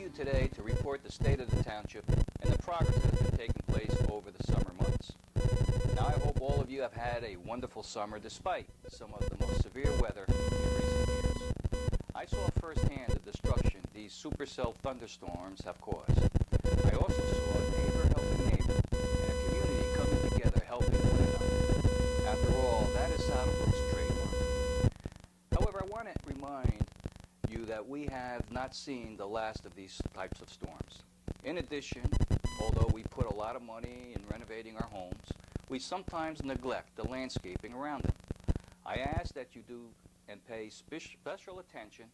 you today to report the state of the township and the progress that has been taking place over the summer months. Now, I hope all of you have had a wonderful summer despite some of the most severe weather in recent years. I saw firsthand the destruction these supercell thunderstorms have caused. I also saw neighbor helping neighbor and a community coming together helping one another. After all, that is Saddlebrook's trademark. However, I want to remind you that we have not seen the last of these types of storms. In addition, although we put a lot of money in renovating our homes, we sometimes neglect the landscaping around them. I ask that you do and pay special attention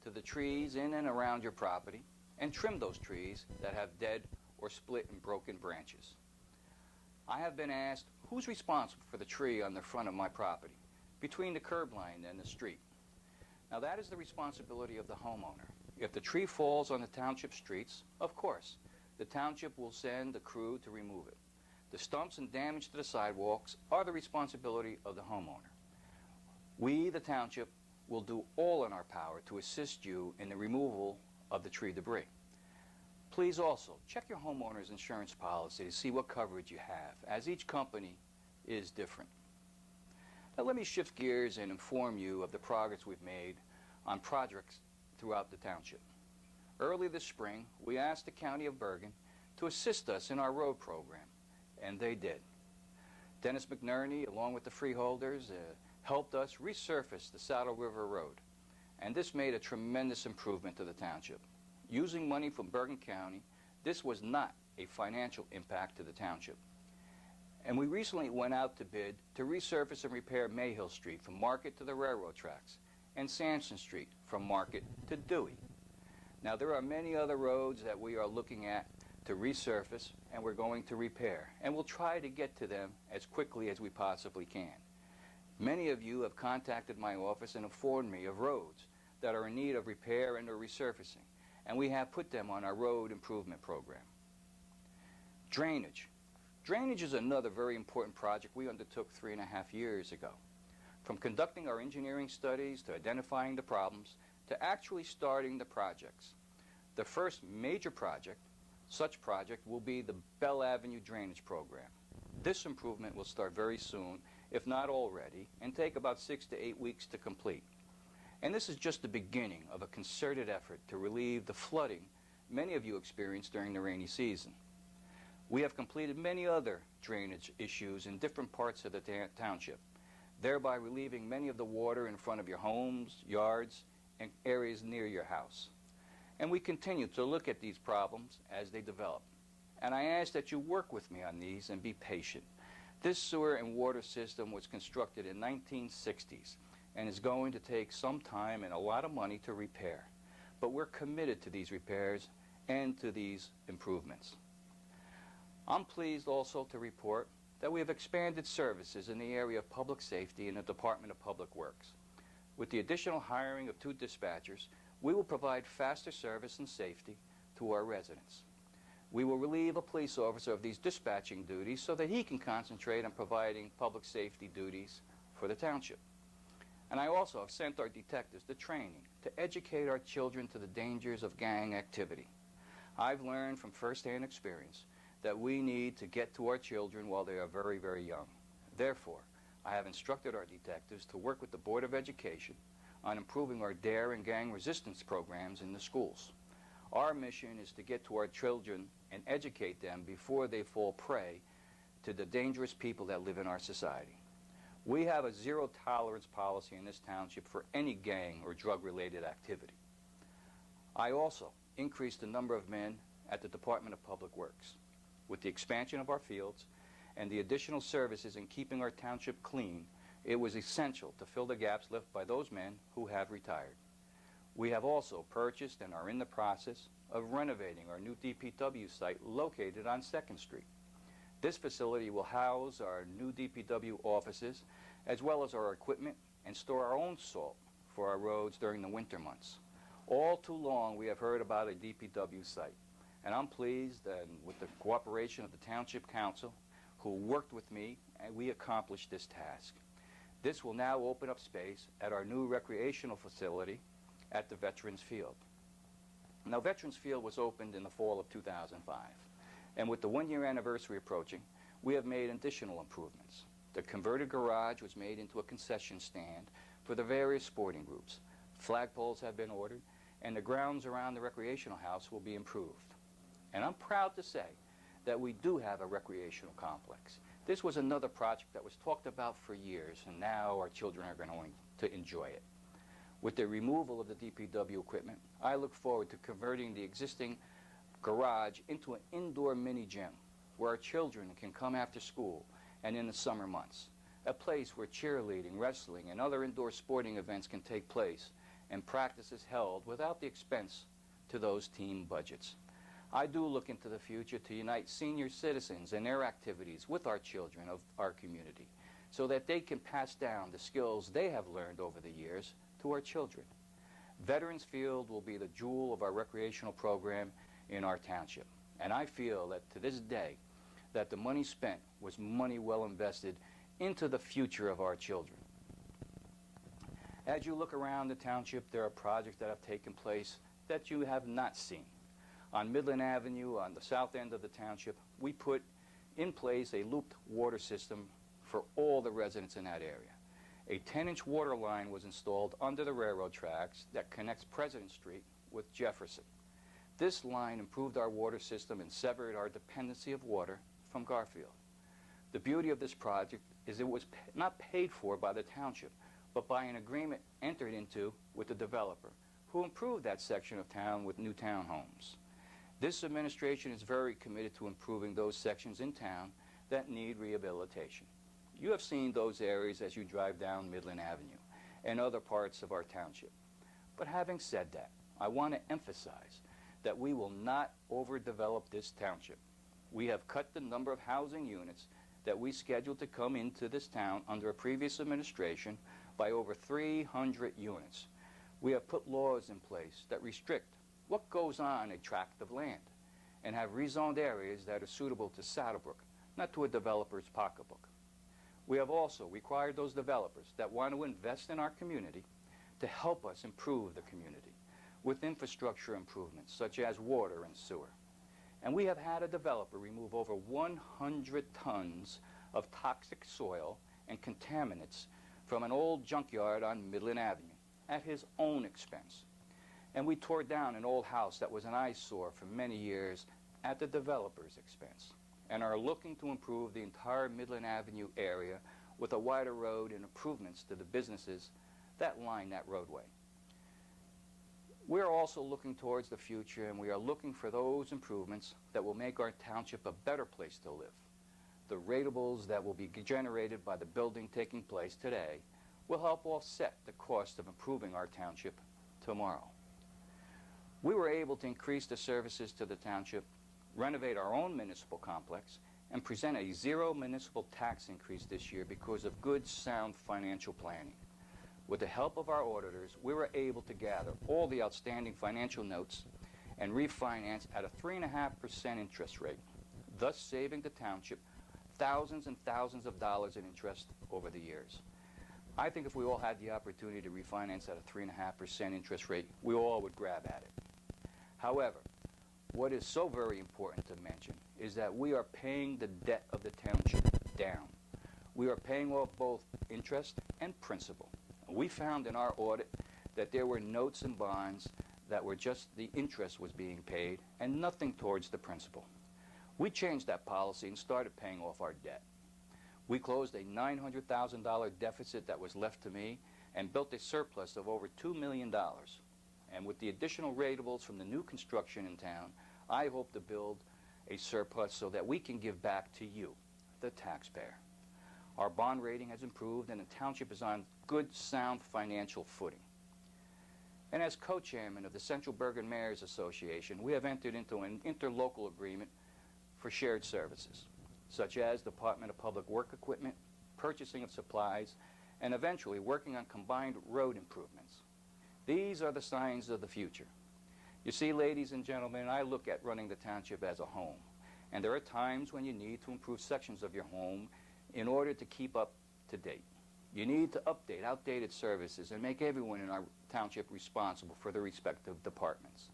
to the trees in and around your property and trim those trees that have dead or split and broken branches. I have been asked who's responsible for the tree on the front of my property, between the curb line and the street. Now that is the responsibility of the homeowner. If the tree falls on the township streets, of course, the township will send a crew to remove it. The stumps and damage to the sidewalks are the responsibility of the homeowner. We, the township, will do all in our power to assist you in the removal of the tree debris. Please also check your homeowner's insurance policy to see what coverage you have, as each company is different. Now let me shift gears and inform you of the progress we've made on projects throughout the township. Early this spring, we asked the County of Bergen to assist us in our road program, and they did. Dennis McNerney, along with the freeholders, helped us resurface the Saddle River Road, and this made a tremendous improvement to the township. Using money from Bergen County, this was not a financial impact to the township. And we recently went out to bid to resurface and repair Mayhill Street from Market to the railroad tracks and Sampson Street from Market to Dewey. Now there are many other roads that we are looking at to resurface and we're going to repair, and we'll try to get to them as quickly as we possibly can. Many of you have contacted my office and informed me of roads that are in need of repair and or resurfacing, and we have put them on our road improvement program. Drainage. Drainage is another very important project we undertook 3.5 years ago. From conducting our engineering studies to identifying the problems to actually starting the projects. The first major such project will be the Bell Avenue Drainage Program. This improvement will start very soon, if not already, and take about 6 to 8 weeks to complete. And this is just the beginning of a concerted effort to relieve the flooding many of you experienced during the rainy season. We have completed many other drainage issues in different parts of the township, thereby relieving many of the water in front of your homes, yards, and areas near your house. And we continue to look at these problems as they develop. And I ask that you work with me on these and be patient. This sewer and water system was constructed in 1960s and is going to take some time and a lot of money to repair. But we're committed to these repairs and to these improvements. I'm pleased also to report that we have expanded services in the area of public safety in the Department of Public Works. With the additional hiring of 2 dispatchers, we will provide faster service and safety to our residents. We will relieve a police officer of these dispatching duties so that he can concentrate on providing public safety duties for the township. And I also have sent our detectives to training to educate our children to the dangers of gang activity. I've learned from firsthand experience that we need to get to our children while they are very, very young. Therefore, I have instructed our detectives to work with the Board of Education on improving our DARE and gang resistance programs in the schools. Our mission is to get to our children and educate them before they fall prey to the dangerous people that live in our society. We have a zero-tolerance policy in this township for any gang or drug-related activity. I also increased the number of men at the Department of Public Works. With the expansion of our fields and the additional services in keeping our township clean, it was essential to fill the gaps left by those men who have retired. We have also purchased and are in the process of renovating our new DPW site located on 2nd Street. This facility will house our new DPW offices as well as our equipment and store our own salt for our roads during the winter months. All too long we have heard about a DPW site, and I'm pleased that with the cooperation of the Township Council, who worked with me, and we accomplished this task. This will now open up space at our new recreational facility at the Veterans Field. Now, Veterans Field was opened in the fall of 2005, and with the one-year anniversary approaching, we have made additional improvements. The converted garage was made into a concession stand for the various sporting groups. Flagpoles have been ordered, and the grounds around the recreational house will be improved. And I'm proud to say that we do have a recreational complex. This was another project that was talked about for years, and now our children are going to enjoy it. With the removal of the DPW equipment, I look forward to converting the existing garage into an indoor mini gym where our children can come after school and in the summer months, a place where cheerleading, wrestling, and other indoor sporting events can take place and practices held without the expense to those team budgets. I do look into the future to unite senior citizens and their activities with our children of our community so that they can pass down the skills they have learned over the years to our children. Veterans Field will be the jewel of our recreational program in our township, and I feel that to this day that the money spent was money well invested into the future of our children. As you look around the township, there are projects that have taken place that you have not seen. On Midland Avenue, on the south end of the township, we put in place a looped water system for all the residents in that area. A 10-inch water line was installed under the railroad tracks that connects President Street with Jefferson. This line improved our water system and severed our dependency of water from Garfield. The beauty of this project is it was not paid for by the township, but by an agreement entered into with the developer, who improved that section of town with new townhomes. This administration is very committed to improving those sections in town that need rehabilitation. You have seen those areas as you drive down Midland Avenue and other parts of our township. But having said that, I want to emphasize that we will not overdevelop this township. We have cut the number of housing units that we scheduled to come into this town under a previous administration by over 300 units. We have put laws in place that restrict what goes on a tract of land and have rezoned areas that are suitable to Saddlebrook, not to a developer's pocketbook. We have also required those developers that want to invest in our community to help us improve the community with infrastructure improvements such as water and sewer. And we have had a developer remove over 100 tons of toxic soil and contaminants from an old junkyard on Midland Avenue at his own expense. And we tore down an old house that was an eyesore for many years at the developer's expense, and are looking to improve the entire Midland Avenue area with a wider road and improvements to the businesses that line that roadway. We're also looking towards the future, and we are looking for those improvements that will make our township a better place to live. The ratables that will be generated by the building taking place today will help offset the cost of improving our township tomorrow. We were able to increase the services to the township, renovate our own municipal complex, and present a zero municipal tax increase this year because of good, sound financial planning. With the help of our auditors, we were able to gather all the outstanding financial notes and refinance at a 3.5% interest rate, thus saving the township thousands and thousands of dollars in interest over the years. I think if we all had the opportunity to refinance at a 3.5% interest rate, we all would grab at it. However, what is so very important to mention is that we are paying the debt of the township down. We are paying off both interest and principal. We found in our audit that there were notes and bonds that were just the interest was being paid and nothing towards the principal. We changed that policy and started paying off our debt. We closed a $900,000 deficit that was left to me and built a surplus of over $2 million. And with the additional ratables from the new construction in town, I hope to build a surplus so that we can give back to you, the taxpayer. Our bond rating has improved and the township is on good, sound financial footing. And as co-chairman of the Central Bergen Mayors Association, we have entered into an interlocal agreement for shared services, such as Department of Public Work equipment, purchasing of supplies, and eventually working on combined road improvements. These are the signs of the future. You see, ladies and gentlemen, I look at running the township as a home, and there are times when you need to improve sections of your home in order to keep up to date. You need to update outdated services and make everyone in our township responsible for their respective departments.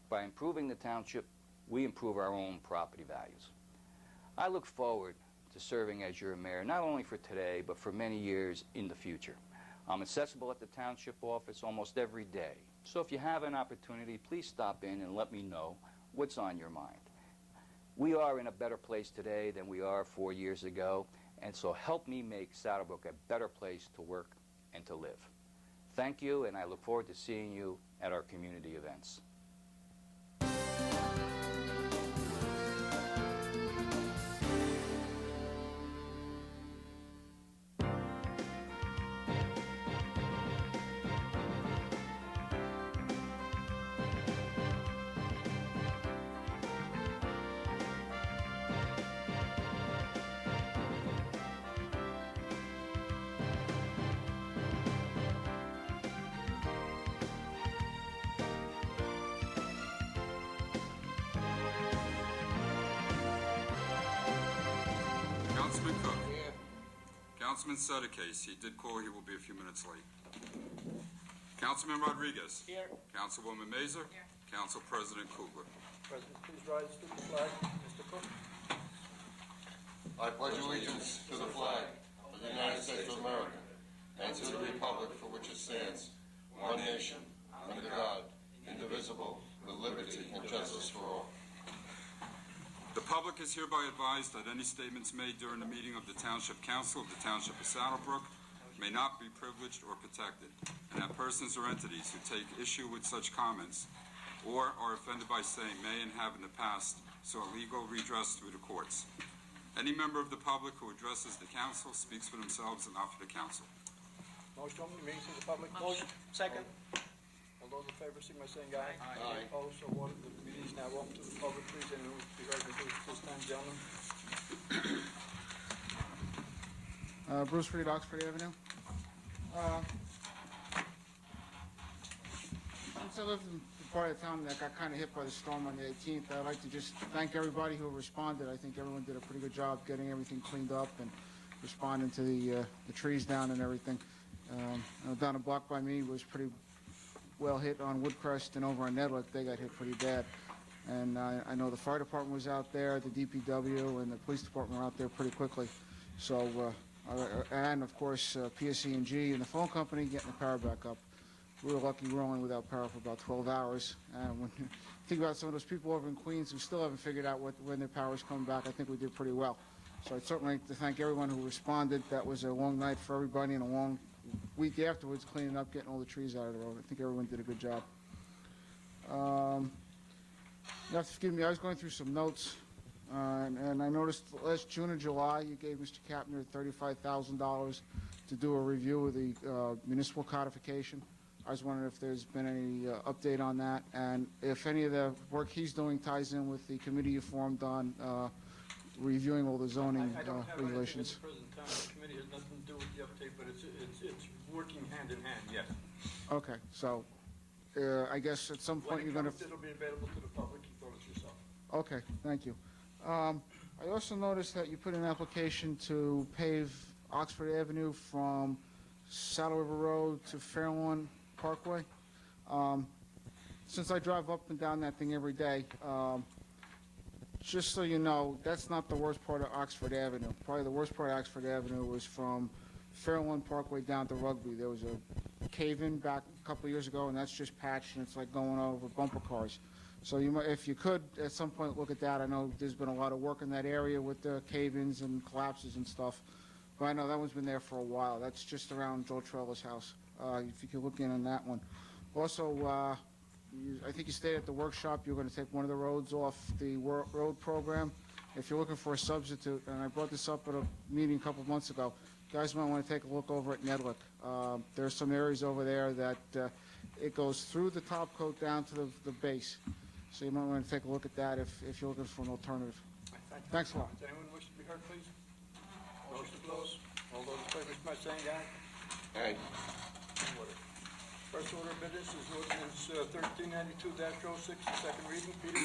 By improving the township, we improve our own property values. I look forward to serving as your mayor, not only for today, but for many years in the future. I'm accessible at the township office almost every day. So if you have an opportunity, please stop in and let me know what's on your mind. We are in a better place today than we are 4 years ago, and so help me make Saddlebrook a better place to work and to live. Thank you, and I look forward to seeing you at our community events. Councilman Cook. Here. Councilman Sudicase. He did call. He will be a few minutes late. Councilman Rodriguez. Here. Councilwoman Mazer. Here. Council President Kugler. President, please rise to the flag. Mr. Cook. I pledge allegiance to the flag of the United States of America and to the republic for which it stands, one nation, under God, indivisible, with liberty and justice for all. The public is hereby advised that any statements made during the meeting of the Township Council of the Township of Saddlebrook may not be privileged or protected, and that persons or entities who take issue with such comments or are offended by saying may and have in the past sought legal redress through the courts. Any member of the public who addresses the council speaks for themselves and not for the council. Motion open the meeting to the public. Motion. Second. All those in favor, signify by saying aye. Aye. Opposed, so ordered. The meeting is now open to the public. Please, anyone who be heard to do this time, gentlemen. Bruce Reed, Oxford Avenue. Since I live in the part of town that got kind of hit by the storm on the 18th, I'd like to just thank everybody who responded. I think everyone did a pretty good job getting everything cleaned up and responding to the trees down and everything. Down a block by me was pretty well hit on Woodcrest, and over on Nedlick they got hit pretty bad. And I know the fire department was out there, the DPW, and the police department were out there pretty quickly. So, and of course, PSE&G and the phone company getting the power back up. We were lucky we were only without power for about 12 hours. And when you think about some of those people over in Queens who still haven't figured out when their power's coming back, I think we did pretty well. So I'd certainly like to thank everyone who responded. That was a long night for everybody and a long week afterwards cleaning up, getting all the trees out of the road. I think everyone did a good job. You have to forgive me, I was going through some notes, and I noticed last June and July you gave Mr. Kapner $35,000 to do a review of the municipal codification. I was wondering if there's been any update on that, and if any of the work he's doing ties in with the committee you formed on reviewing all the zoning I don't have regulations. anything at the present time. The committee has nothing to do with the update, but it's working hand in hand, yes. Okay, so I guess at some point you're going to... It'll be available to the public. You thought it yourself. Okay, thank you. I also noticed that you put in an application to pave Oxford Avenue from Saddle River Road to Fairlawn Parkway. Since I drive up and down that thing every day, just so you know, that's not the worst part of Oxford Avenue. Probably the worst part of Oxford Avenue was from Fairlawn Parkway down to Rugby. There was a cave-in back a couple of years ago, and that's just patched, and it's like going over bumper cars. So you might, if you could, at some point look at that. I know there's been a lot of work in that area with the cave-ins and collapses and stuff, but I know that one's been there for a while. That's just around Joe Trella's house, if you could look in on that one. Also, I think you stayed at the workshop. You're going to take one of the roads off the road program. If you're looking for a substitute, and I brought this up at a meeting a couple of months ago, you guys might want to take a look over at Nedlick. There's some areas over there that it goes through the top coat down to the base. So you might want to take a look at that if you're looking for an alternative. Thanks a lot. Does anyone wish to be heard, please? Motion to close. All those in favor, signify by saying aye. Aye. First order of business is ordinance 1392-06, second reading. Peter?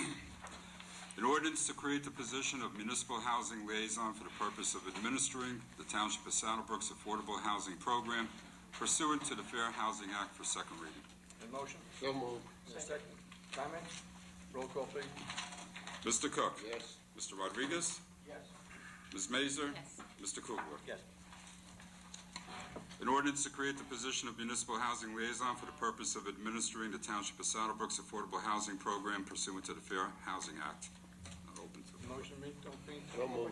An ordinance to create the position of municipal housing liaison for the purpose of administering the Township of Saddlebrook's affordable housing program pursuant to the Fair Housing Act for second reading. A motion? So moved. Second. Comments? Roll call, please. Mr. Cook? Yes. Mr. Rodriguez? Yes. Ms. Mazer? Yes. Mr. Kugler? Yes. An ordinance to create the position of municipal housing liaison for the purpose of administering the Township of Saddlebrook's affordable housing program pursuant to the Fair Housing Act. Not open to the public. Motion made, don't be. So moved.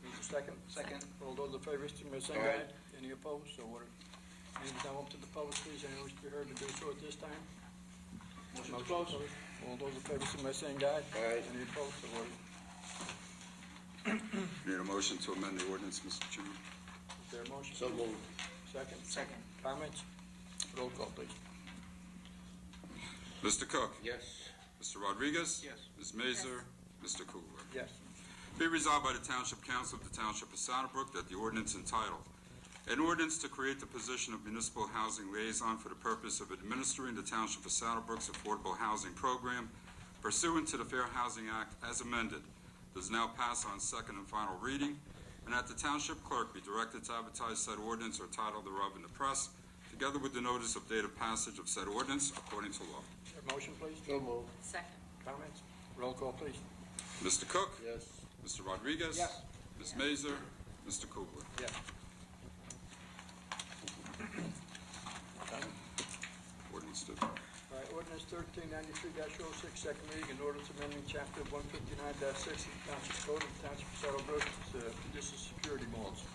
Needs a second? Second. All those in favor, signify by saying Aye. aye. Any opposed? So ordered. Meeting is now open to the public, please. Anyone wish to be heard to do so at this time? Motion to close. All those in favor, signify by saying aye. Aye. Any opposed? So ordered. Need a motion to amend the ordinance, Mr. Chairman? Is there a motion? So moved. Second? Second. Comments? Roll call, please. Mr. Cook? Yes. Mr. Rodriguez? Yes. Ms. Mazer? Mr. Kugler? Yes. Be resolved by the Township Council of the Township of Saddlebrook that the ordinance entitled, an ordinance to create the position of municipal housing liaison for the purpose of administering the Township of Saddlebrook's affordable housing program pursuant to the Fair Housing Act as amended, does now pass on second and final reading, and that the Township Clerk be directed to advertise said ordinance or title thereof in the press, together with the notice of date of passage of said ordinance according to law. Is there a motion, please? So moved. Second. Comments? Roll call, please. Mr. Cook? Yes. Mr. Rodriguez? Yes. Ms. Mazer? Mr. Kugler? Yes. Ordinance to All right, ordinance 1393-06, second reading, an ordinance amending chapter 159-6 of the Township Code of the Township of Saddlebrook, this is security malls. Is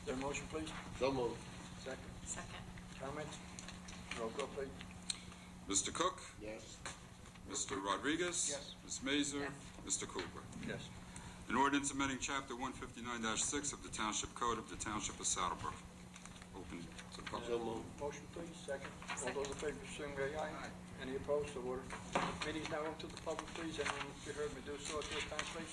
there a motion, please? So moved. Second. Second. Comments? Roll call, please. Mr. Cook? Yes. Mr. Rodriguez? Yes. Ms. Mazer? Yes. Mr. Kugler? Yes. An ordinance amending Chapter 159-6 of the Township Code of the Township of Saddlebrook. Open to the public. So moved. Motion, please. Second. Second. All those in favor, signify by aye. Any opposed? So ordered. Meeting is now open to the public, please. Anyone wish to be heard may do so at this time, please.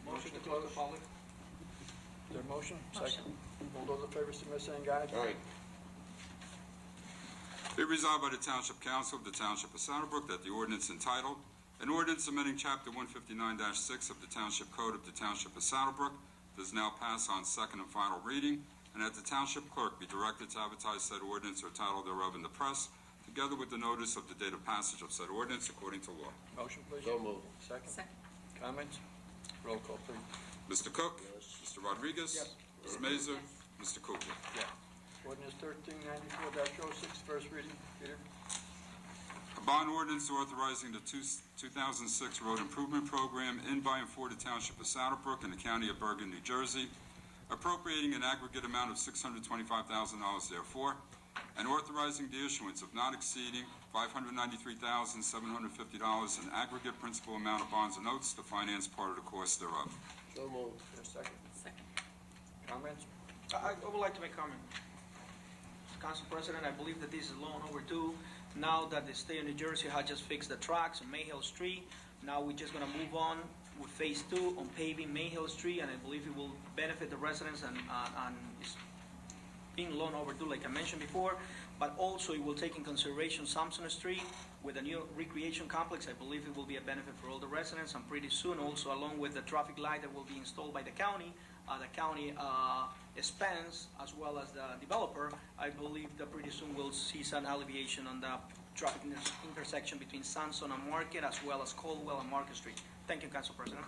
Motion to close the public. Is there a motion? Motion. Second. All those in favor, signify by saying aye. Aye. Be resolved by the Township Council of the Township of Saddlebrook that the ordinance entitled, an ordinance amending Chapter 159-6 of the Township Code of the Township of Saddlebrook does now pass on second and final reading, and that the Township Clerk be directed to advertise said ordinance or title thereof in the press, together with the notice of the date of passage of said ordinance according to law. Motion, please. So moved. Second. Second. Comments? Roll call, please. Mr. Cook? Yes. Mr. Rodriguez? Yes. Ms. Mazer? Mr. Kugler? Yeah. Ordinance 1394-06, first reading. Peter? A bond ordinance authorizing the 2006 road improvement program in, by, and for the Township of Saddlebrook in the County of Bergen, New Jersey, appropriating an aggregate amount of $625,000 therefore, and authorizing the issuance of not exceeding $593,750 in aggregate principal amount of bonds and notes to finance part of the cost thereof. So moved. Is there a second? Second. Comments? I would like to make a comment. Council President, I believe that this is long overdue. Now that the state of New Jersey has just fixed the tracks on Mayhill Street, now we're just gonna move on with phase 2 on paving Mayhill Street, and I believe it will benefit the residents and it's being long overdue, like I mentioned before, but also it will take in consideration Sampson Street with a new recreation complex. I believe it will be a benefit for all the residents, and pretty soon also, along with the traffic light that will be installed by the county expense, as well as the developer, I believe that pretty soon we'll see some alleviation on the traffic intersection between Sanson and Market, as well as Caldwell and Market Street. Thank you, Council President.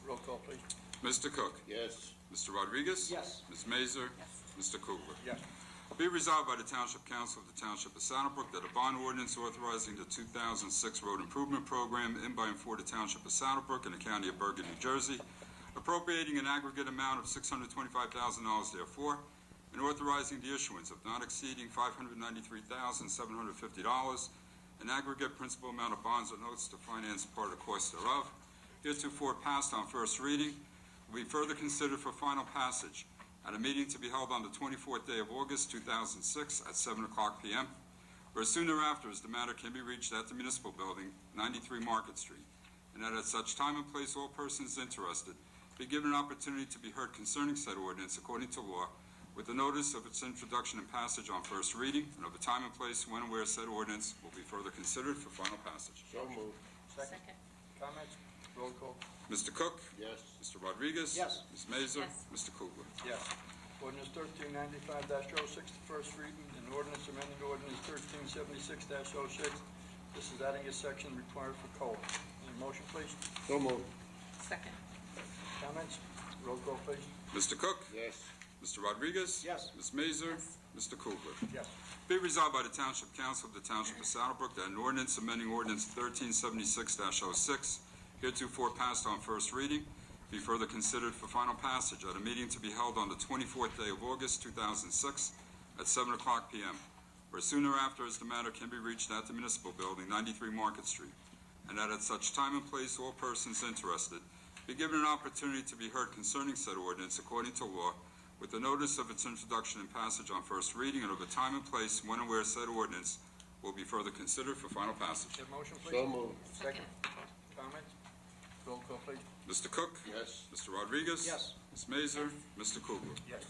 Roll call, please. Mr. Cook? Yes. Mr. Rodriguez? Yes. Ms. Mazer? Yes. Mr. Kugler? Yes. Be resolved by the Township Council of the Township of Saddlebrook that a bond ordinance authorizing the 2006 road improvement program in, by, and for the Township of Saddlebrook in the County of Bergen, New Jersey, appropriating an aggregate amount of $625,000 therefore, and authorizing the issuance of not exceeding $593,750 in aggregate principal amount of bonds or notes to finance part of the cost thereof, heretofore passed on first reading, will be further considered for final passage at a meeting to be held on the 24th day of August, 2006, at 7:00 p.m., or as soon thereafter as the matter can be reached at the Municipal Building, 93 Market Street, and that at such time and place all persons interested be given an opportunity to be heard concerning said ordinance according to law, with the notice of its introduction and passage on first reading, and of the time and place when and where said ordinance will be further considered for final passage. So moved. Second. Second. Comments? Roll call. Mr. Cook? Yes. Mr. Rodriguez? Yes. Ms. Mazer? Yes. Mr. Kugler? Yes. Ordinance 1395-06, the first reading, and ordinance amending ordinance 1376-06, This is adding a section required for COLA. Any motion, please? So moved. Second. Comments? Roll call, please. Mr. Cook? Yes. Mr. Rodriguez? Yes. Ms. Mazer? Yes. Mr. Kugler? Yes. Be resolved by the Township Council of the Township of Saddlebrook that an ordinance amending ordinance 1376-06, heretofore passed on first reading, be further considered for final passage at a meeting to be held on the 24th day of August, 2006, at 7 o'clock p.m., or sooner after as the matter can be reached at the Municipal Building, 93 Market Street, and that at such time and place all persons interested be given an opportunity to be heard concerning said ordinance according to law, with the notice of its introduction and passage on first reading and of the time and place when and where said ordinance will be further considered for final passage. Have a motion, please? So moved. Second. Comments? Roll call, please. Mr. Cook? Yes. Mr. Rodriguez? Yes. Ms. Mazer? Mr. Kugler? Yes.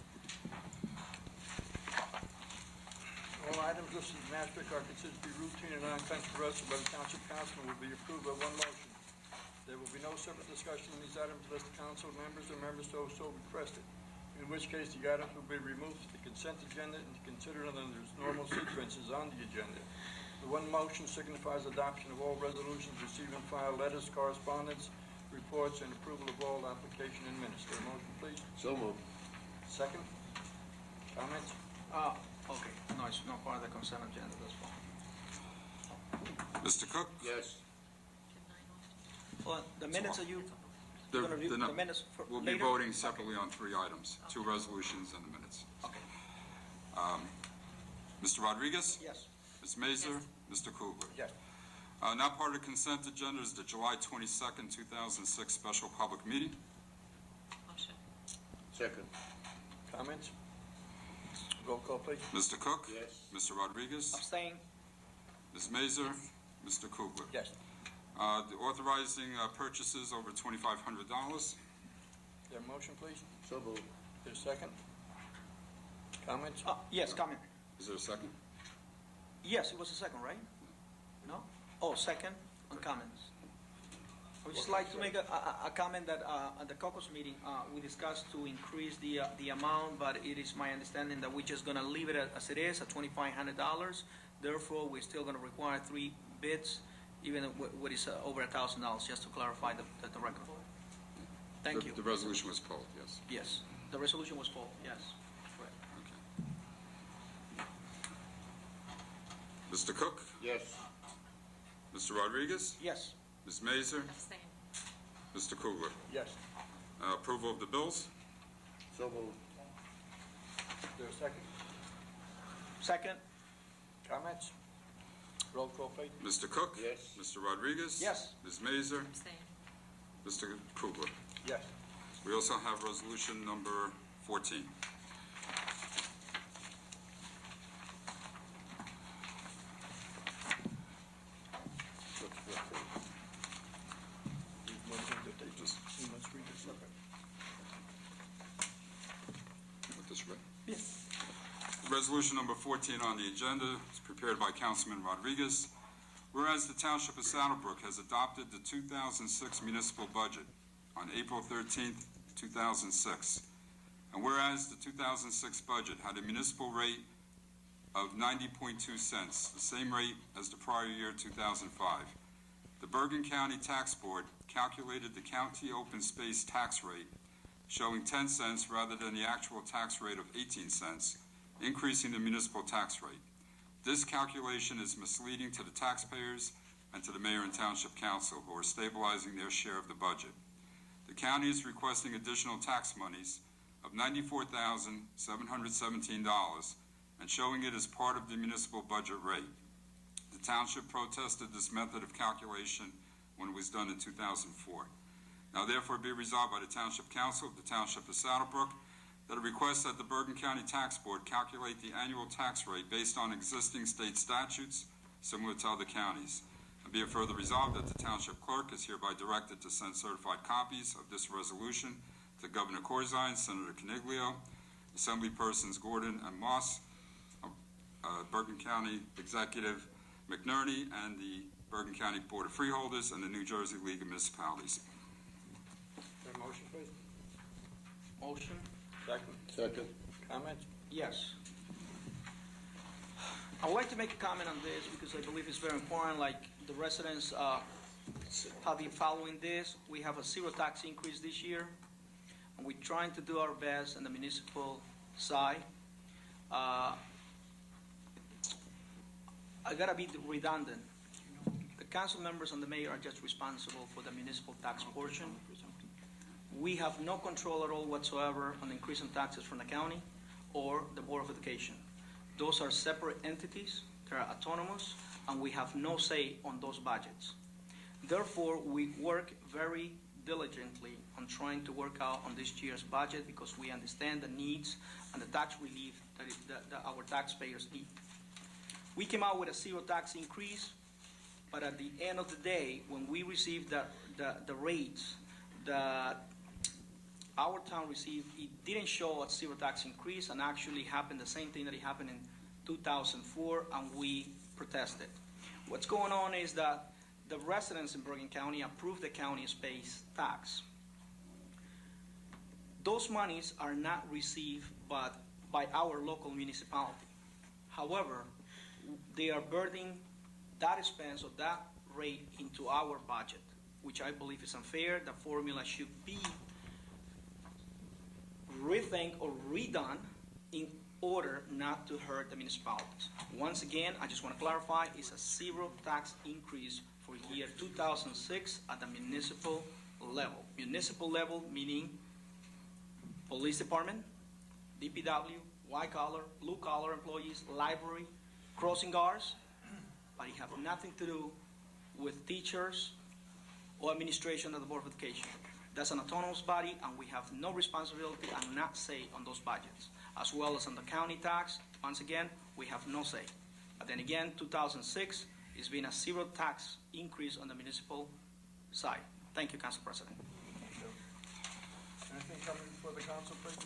All items listed in asterisk are considered to be routine and uncontroversial by the Township Council and will be approved by one motion. There will be no separate discussion on these items unless the council members or members so requested, in which case the items will be removed from the consent agenda and considered under its normal sequences on the agenda. The one motion signifies adoption of all resolutions, receive and file letters, correspondence, reports, and approval of all application and minutes. There a motion, please? So moved. Second. Comments? Okay, no, it's not part of the consent agenda, that's fine. Mr. Cook? Yes. Well, the minutes that you, They're- you're gonna review they're the not- minutes for We'll be later? voting separately on three items, two resolutions and the minutes. Okay, Mr. Rodriguez? yes. Ms. Mazer? Yes. Mr. Kugler? Yes. Now part of the consent agenda is the July 22nd, 2006 special public meeting. Motion. Second. Comments? Roll call, please. Mr. Cook? Yes. Mr. Rodriguez? Abstain? Ms. Mazer? Mr. Kugler? Yes. The authorizing purchases over $2,500. There a motion, please? So moved. There a second? Comments? Yes, comment. Is there a second? Yes, it was a second, right? No? Oh, second on comments. I would just like to make a comment that at the caucus meeting, we discussed to increase the amount, but it is my understanding that we're just gonna leave it as it is, at $2,500. Therefore, we're still gonna require 3 bids, even what is over $1,000, just to clarify the record. Thank you. The resolution was pulled, yes. Yes, the resolution was full, yes. Correct. Okay. Mr. Cook? Yes. Mr. Rodriguez? Yes, Ms. Mazer? Abstain. Mr. Kugler? Yes. Approval of the bills? So moved. There a second? second? Comments? Roll call, please. Mr. Cook? Yes. Mr. Rodriguez? Yes. Ms. Mazer? Abstain. Mr. Kugler? Yes. We also have resolution number 14. With this read. Yes. Resolution number 14 on the agenda is prepared by Councilman Rodriguez. Whereas the Township of Saddlebrook has adopted the 2006 municipal budget on April 13th, 2006, and whereas the 2006 budget had a municipal rate of 90.2 cents, the same rate as the prior year, 2005, the Bergen County Tax Board calculated the county open space tax rate, showing 10 cents rather than the actual tax rate of 18 cents, increasing the municipal tax rate. This calculation is misleading to the taxpayers and to the mayor and township council, who are stabilizing their share of the budget. The county is requesting additional tax monies of $94,717 and showing it as part of the municipal budget rate. The township protested this method of calculation when it was done in 2004. Now therefore be resolved by the Township Council of the Township of Saddlebrook that it requests that the Bergen County Tax Board calculate the annual tax rate based on existing state statutes similar to other counties. And be it further resolved that the Township Clerk is hereby directed to send certified copies of this resolution to Governor Corzine, Senator Coniglio, Assembly Persons Gordon and Moss, Bergen County Executive McNerney, and the Bergen County Board of Freeholders and the New Jersey League of Municipalities. There a motion, please? Motion? Second? Second. Comments? Yes. I would like to make a comment on this because I believe it's very important, like the residents have been following this. We have a zero tax increase this year, and we're trying to do our best on the municipal side. I gotta be redundant. The council members and the mayor are just responsible for the municipal tax portion. We have no control at all whatsoever on the increase in taxes from the county or the Board of Education. Those are separate entities, they are autonomous, and we have no say on those budgets. Therefore, we work very diligently on trying to work out on this year's budget because we understand the needs and the tax relief that our taxpayers need. We came out with a zero tax increase, but at the end of the day, when we received the rates that our town received, it didn't show a zero tax increase, and actually happened the same thing that it happened in 2004, and we protested. What's going on is that the residents in Bergen County approved the county's base tax. Those monies are not received but by our local municipality. However, they are burdening that expense of that rate into our budget, which I believe is unfair. The formula should be rethink or redone in order not to hurt the municipalities. Once again, I just want to clarify, it's a zero tax increase for year 2006 at the municipal level. Municipal level meaning police department, DPW, white collar, blue collar employees, library, crossing guards, but it has nothing to do with teachers or administration of the Board of Education. That's an autonomous body, and we have no responsibility and not say on those budgets. As well as on the county tax, once again, we have no say. But then again, 2006 has been a zero tax increase on the municipal side. Thank you, Council President. Anything coming before the council, please?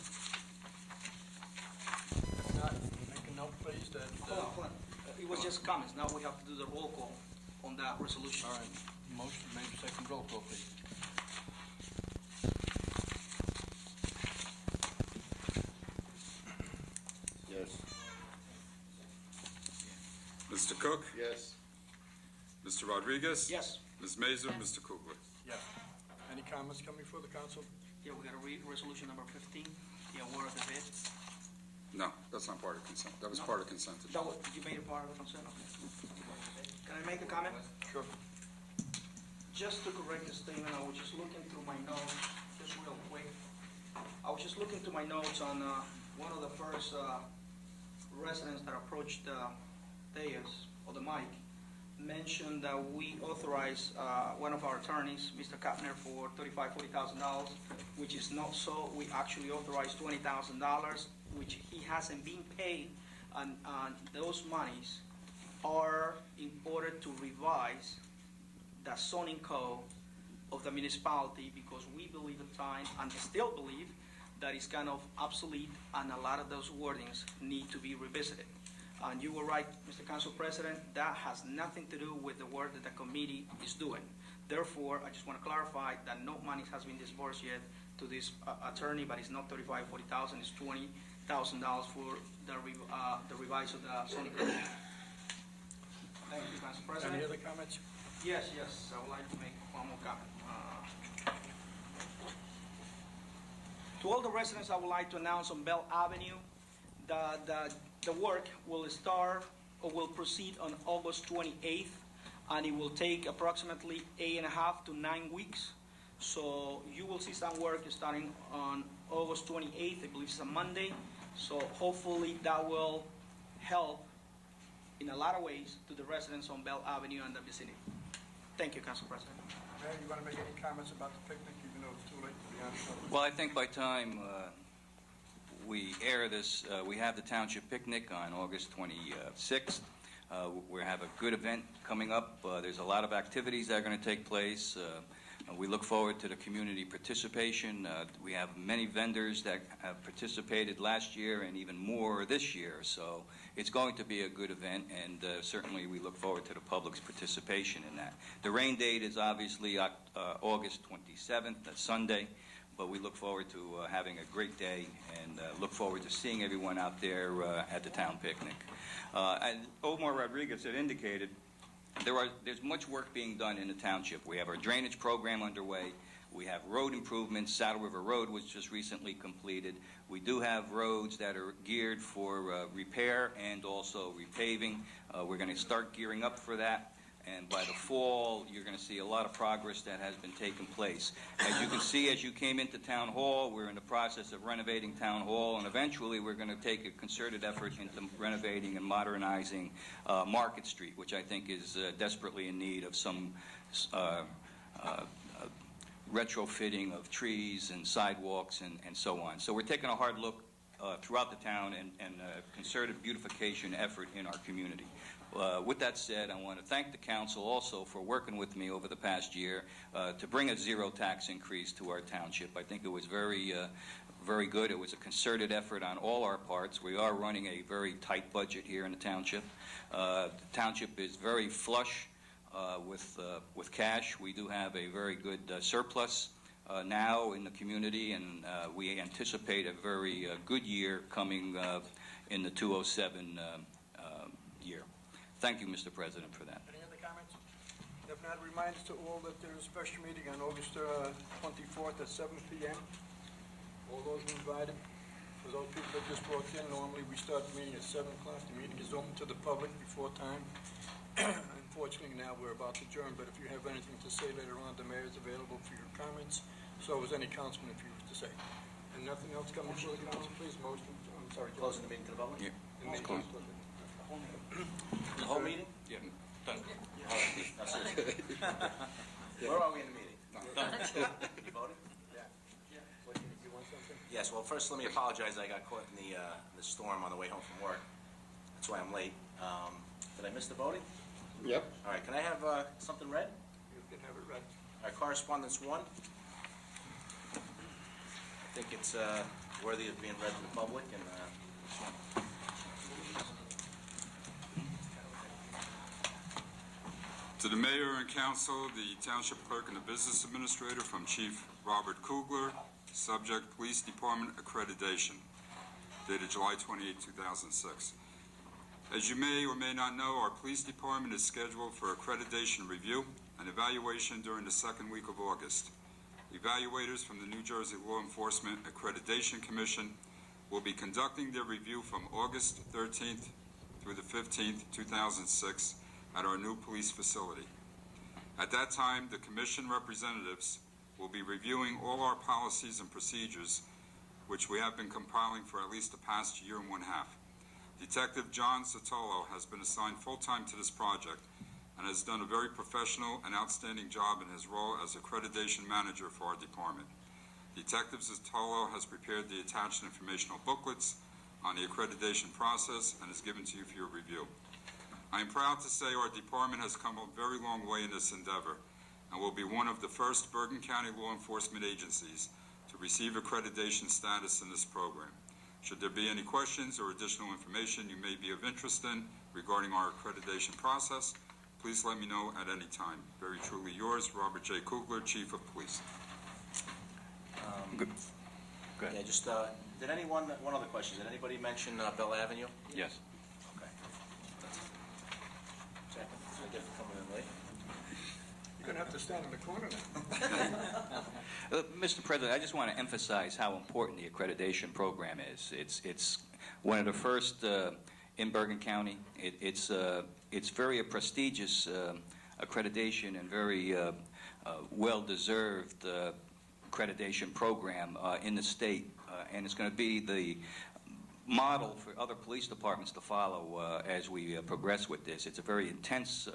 If not, make a note, please, that... Hold on. It was just comments. Now we have to do the roll call on that resolution. All right, motion made, second, roll call, please. Yes. Mr. Cook? Yes. Mr. Rodriguez? Yes. Ms. Mazur? Mr. Kugler? Yeah. Any comments coming before the council? Yeah, we got to read resolution number 15, the award of the bid. No, that's not part of consent. That was No. part of consent. That was, you made it part of the consent? Okay. Can I make a comment? Sure. Just to correct the statement, I was just looking through my notes, just real quick. I was just looking through my notes on one of the first residents that approached Deus, or the mic, mentioned that we authorized one of our attorneys, Mr. Kapner, for $40,000, which is not so. We actually authorized $20,000, which he hasn't been paid, and those monies are in order to revise the zoning code of the municipality, because we believe at the time, and still believe, that it's kind of obsolete, and a lot of those wordings need to be revisited. And you were right, Mr. Council President, that has nothing to do with the work that the committee is doing. Therefore, I just want to clarify that no money has been disbursed yet to this attorney, but it's not $35,000, $40,000, it's $20,000 for the revise of the zoning code. Thank you, Council President. Any other comments? Yes, I would like to make one more comment. To all the residents, I would like to announce on Bell Avenue that the work will start or will proceed on August 28th, and it will take approximately 8.5 to 9 weeks. So you will see some work starting on August 28th, I believe it's a Monday. So hopefully that will help in a lot of ways to the residents on Bell Avenue and the vicinity. Thank you, Council President. Mayor, you want to make any comments about the picnic, even though it's too late to be honest? Well, I think by time we air this, we have the Township Picnic on August 26th. We have a good event coming up. There's a lot of activities that are going to take place. We look forward to the community participation. We have many vendors that have participated last year and even more this year. So it's going to be a good event, and certainly we look forward to the public's participation in that. The rain date is obviously August 27th, that's Sunday, but we look forward to having a great day and look forward to seeing everyone out there at the town picnic. And Omar Rodriguez had indicated there's much work being done in the township. We have our drainage program underway. We have road improvements. Saddle River Road was just recently completed. We do have roads that are geared for repair and also repaving. We're going to start gearing up for that. And by the fall, you're going to see a lot of progress that has been taking place. As you can see, as you came into Town Hall, we're in the process of renovating Town Hall, and eventually we're going to take a concerted effort into renovating and modernizing Market Street, which I think is desperately in need of some retrofitting of trees and sidewalks and so on. So we're taking a hard look throughout the town and a concerted beautification effort in our community. With that said, I want to thank the council also for working with me over the past year to bring a zero tax increase to our township. I think it was very good. It was a concerted effort on all our parts. We are running a very tight budget here in the township. The township is very flush with cash. We do have a very good surplus now in the community, and we anticipate a very good year coming in the 2007 year. Thank you, Mr. President, for that. Any other comments? If not, remind us to all that there is a special meeting on August 24th at 7 p.m. All those invited. For those people that just walked in, normally we start the meeting at 7 o'clock. The meeting is open to the public before time. Unfortunately, now we're about to adjourn, but if you have anything to say later on, the mayor is available for your comments. So is any councilman if you wish to say. And nothing else coming before the council, please. Motion, I'm sorry. Closing the meeting to the public? Yeah. The Close. The whole meeting? Yeah, done. No, seriously. Where are we in the meeting? Done. You voted? Yeah. What, you want something? Yes, well, first let me apologize. I got caught in the storm on the way home from work. That's why I'm late. Did I miss the voting? Yep. All right, can I have something read? You can have it read. All right, correspondence 1. I think it's worthy of being read to the public. And To the mayor and council, the township clerk and the business administrator from Chief Robert Kugler, subject Police Department accreditation, dated July 28, 2006. As you may or may not know, our police department is scheduled for accreditation review and evaluation during the second week of August. Evaluators from the New Jersey Law Enforcement Accreditation Commission will be conducting their review from August 13th through the 15th, 2006, at our new police facility. At that time, the commission representatives will be reviewing all our policies and procedures, which we have been compiling for at least the past year and one half. Detective John Sotolo has been assigned full-time to this project and has done a very professional and outstanding job in his role as accreditation manager for our department. Detective Sotolo has prepared the attached informational booklets on the accreditation process and is given to you for your review. I am proud to say our department has come a very long way in this endeavor and will be one of the first Bergen County law enforcement agencies to receive accreditation status in this program. Should there be any questions or additional information you may be of interest in regarding our accreditation process, please let me know at any time. Very truly yours, Robert J. Kugler, Chief of Police. Good. Go ahead. yeah, just did anyone? One other question. Did anybody mention Bell Avenue? Yes. Okay. Check. So I guess we're coming in late. You're going to have to stand in the corner now. Mr. President, I just want to emphasize how important the accreditation program is. It's one of the first in Bergen County. It's very a prestigious accreditation and very well-deserved accreditation program in the state, and it's going to be the model for other police departments to follow as we progress with this. It's a very intense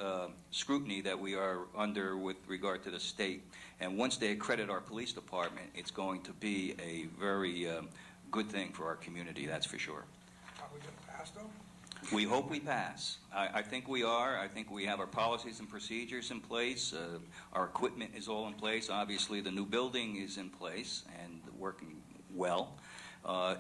scrutiny that we are under with regard to the state, and once they accredit our police department, it's going to be a very good thing for our community, that's for sure. Are we going to pass, though? We hope we pass. I think we are. I think we have our policies and procedures in place. Our equipment is all in place. Obviously, the new building is in place and working well.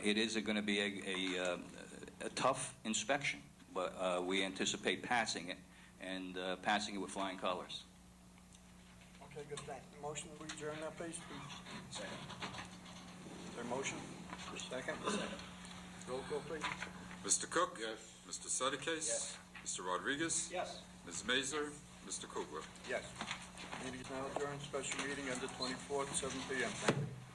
It is going to be a tough inspection, but we anticipate passing it and passing it with flying colors. Okay, good, thank you. Motion to adjourn now, please. Second. there a motion? Second? Roll call, please. Mr. Cook? Yes. Mr. Sedekis? Yes. Mr. Rodriguez? Yes. Ms. Mazur? Mr. Kugler? Yes. Meeting is now adjourned, special meeting on the 24th, 7 p.m. Thank you.